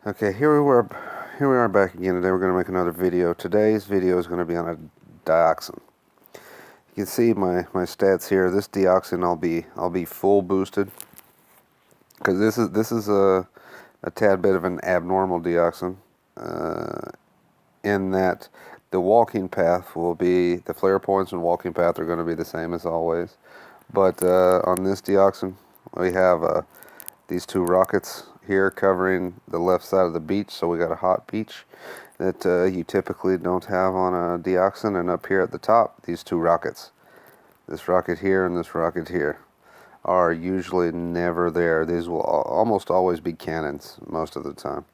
Okay, here we are back again. Today we're going to make another video. Today's video is going to be on a dioxin. You can see my stats here. This dioxin I'll be full boosted because this is a tad bit of an abnormal dioxin in that the walking path will be, the flare points and walking path are going to be the same as always. But on this dioxin we have these two rockets here covering the left side of the beach, so we got a hot beach that you typically don't have on a dioxin. And up here at the top, these two rockets, this rocket here and this rocket here, are usually never there. These will almost always be cannons most of the time.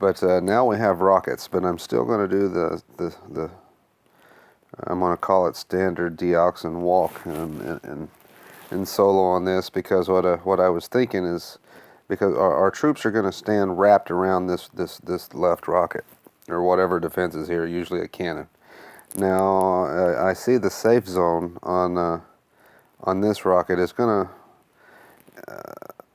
But now we have rockets, but I'm still going to do the I'm going to call it standard dioxin walk and solo on this, because what I was thinking is, because our troops are going to stand wrapped around this left rocket, or whatever defense is here, usually a cannon. Now I see the safe zone on this rocket is going to,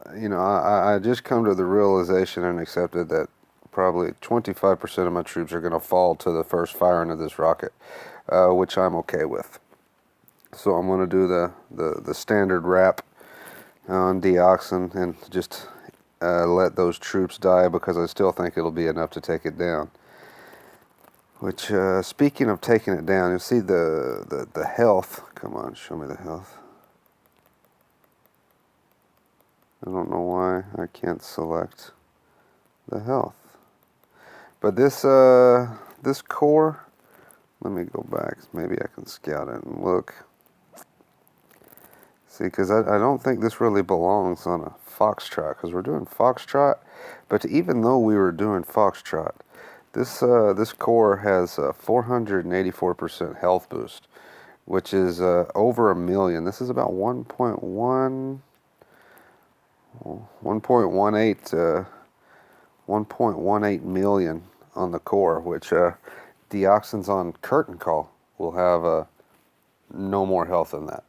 I just come to the realization and accepted that probably 25% of my troops are going to fall to the first firing of this rocket, which I'm okay with. So I'm going to do the standard wrap on dioxin and just let those troops die, because I still think it'll be enough to take it down. Which, speaking of taking it down, you'll see the health. Come on, show me the health. I don't know why I can't select the health. But this core, let me go back. Maybe I can scout it and look. See, because I don't think this really belongs on a Foxtrot, because we're doing Foxtrot. But even though we were doing Foxtrot, this core has a 484% health boost, which is over 1 million. This is about 1.18 million on the core, which dioxins on curtain call will have no more health than that.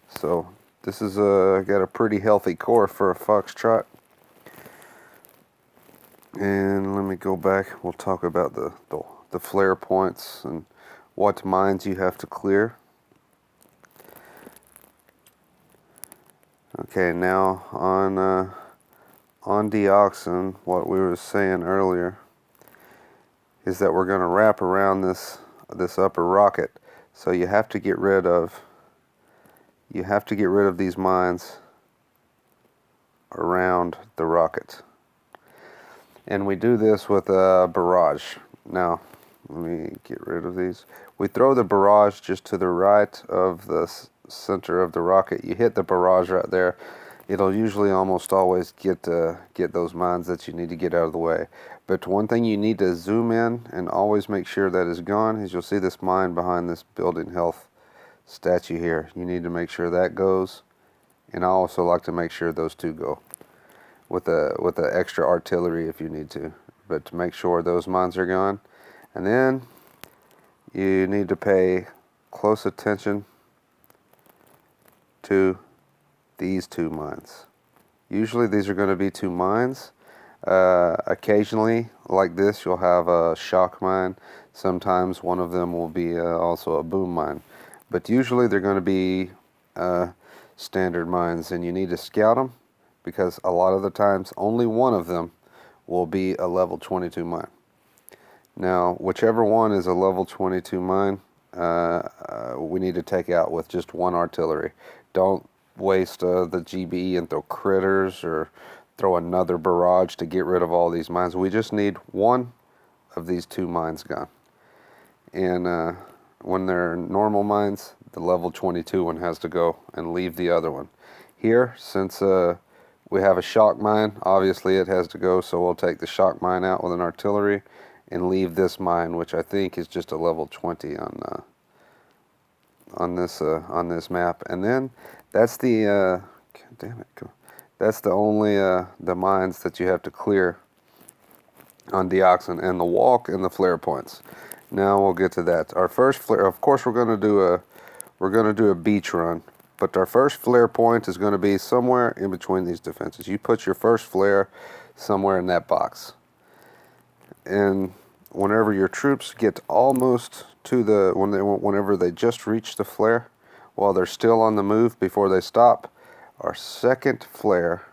So this is got a pretty healthy core for a Foxtrot. And let me go back. We'll talk about the flare points and what mines you have to clear. Okay, now on dioxin, what we were saying earlier is that we're going to wrap around this upper rocket. So you have to get rid of these mines around the rocket. And we do this with a barrage. Now, let me get rid of these. We throw the barrage just to the right of the center of the rocket. You hit the barrage right there. It'll usually almost always get those mines that you need to get out of the way. But one thing you need to zoom in and always make sure that is gone is, you'll see this mine behind this building health statue here. You need to make sure that goes, and I also like to make sure those two go with the extra artillery if you need to, but to make sure those mines are gone. And then you need to pay close attention to these two mines. Usually these are going to be two mines. Occasionally, like this, you'll have a shock mine. Sometimes one of them will be also a boom mine. But usually they're going to be standard mines, and you need to scout them, because a lot of the times only one of them will be a level 22 mine. Now, whichever one is a level 22 mine, we need to take out with just one artillery. Don't waste the GBE and throw critters or throw another barrage to get rid of all these mines. We just need one of these two mines gone. And when they're normal mines, the level 22 one has to go and leave the other one. Here, since we have a shock mine, obviously it has to go, so we'll take the shock mine out with an artillery and leave this mine, which I think is just a level 20 on this map. And then that's the that's the only the mines that you have to clear on dioxin, and the walk and the flare points. Now we'll get to that. Our first flare, of course, we're going to do a beach run, but our first flare point is going to be somewhere in between these defenses. You put your first flare somewhere in that box. And whenever your troops get almost to whenever they just reach the flare, while they're still on the move before they stop, our second flare,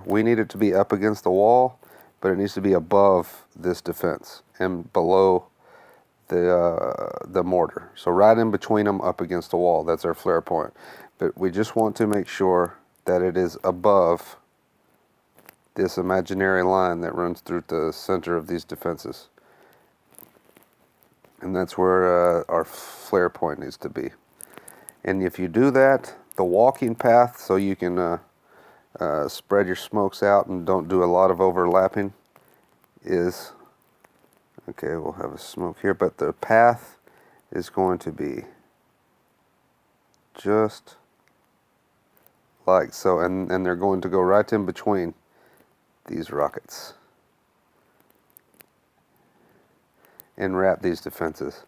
we need it to be up against the wall, but it needs to be above this defense and below the mortar. So right in between them, up against the wall. That's our flare point. But we just want to make sure that it is above this imaginary line that runs through the center of these defenses. And that's where our flare point needs to be. And if you do that, the walking path, so you can spread your smokes out and don't do a lot of overlapping, is, okay, we'll have a smoke here, but the path is going to be just like so, and they're going to go right in between these rockets and wrap these defenses.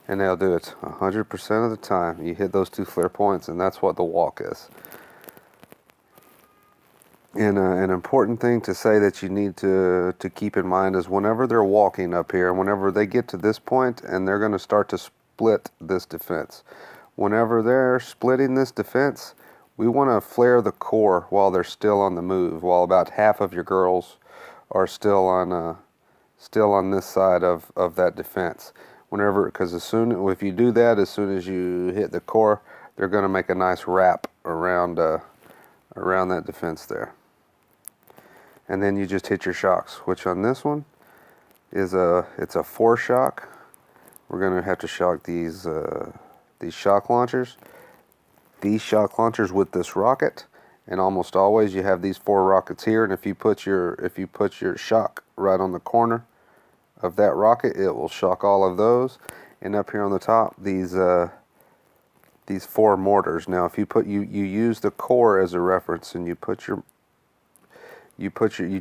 And they'll do it 100% of the time. You hit those two flare points, and that's what the walk is. And an important thing to say that you need to keep in mind is whenever they're walking up here, and whenever they get to this point and they're going to start to split this defense, whenever they're splitting this defense, we want to flare the core while they're still on the move, while about half of your girls are still on this side of that defense. Because if you do that, as soon as you hit the core, they're going to make a nice wrap around that defense there. And then you just hit your shocks, which on this one is it's a 4 shock. We're going to have to shock these shock launchers. These shock launchers with this rocket, and almost always you have these 4 rockets here, and if you put your shock right on the corner of that rocket, it will shock all of those. And up here on the top, these 4 mortars. Now if you use the core as a reference, and you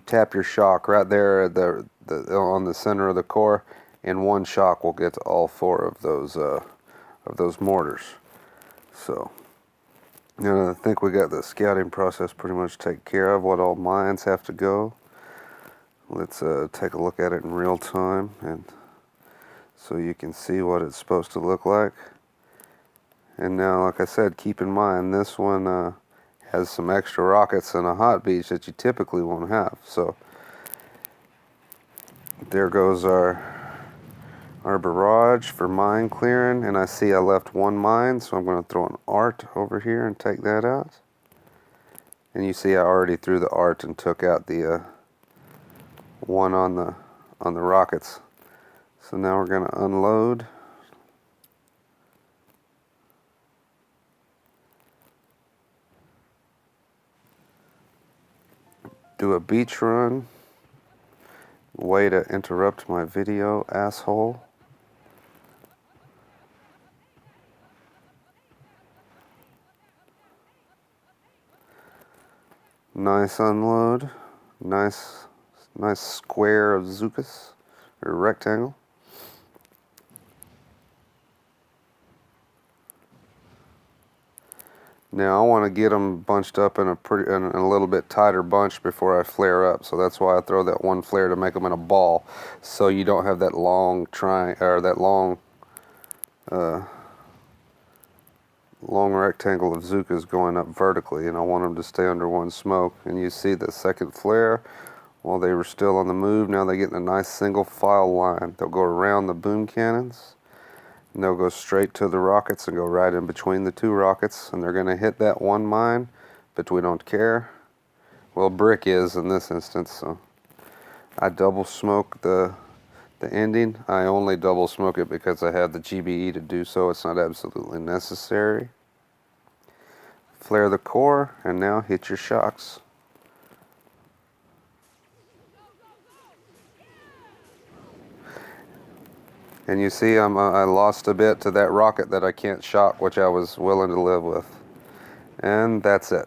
tap your shock right there at on the center of the core, and one shock will get to all 4 of those mortars. So I think we got the scouting process pretty much taken care of, what all mines have to go. Let's take a look at it in real time, and so you can see what it's supposed to look like. And now, like I said, keep in mind this one has some extra rockets and a hot beach that you typically won't have. So there goes our barrage for mine clearing, and I see I left 1 mine, so I'm going to throw an art over here and take that out. And you see I already threw the art and took out the one on the rockets. So now we're going to unload. Do a beach run. Way to interrupt my video, asshole. Nice unload. Nice square of Zukas, or rectangle. Now I want to get them bunched up in a little bit tighter bunch before I flare up. So that's why I throw that 1 flare to make them in a ball, so you don't have that long long rectangle of Zukas going up vertically, and I want them to stay under 1 smoke. And you see the second flare, while they were still on the move, now they get in a nice single file line. They'll go around the boom cannons, and they'll go straight to the rockets and go right in between the 2 rockets, and they're going to hit that 1 mine, but we don't care. Well, brick is in this instance, so I double smoke the ending. I only double smoke it because I have the GBE to do so. It's not absolutely necessary. Flare the core, and now hit your shocks. And you see I lost a bit to that rocket that I can't shock, which I was willing to live with. And that's it.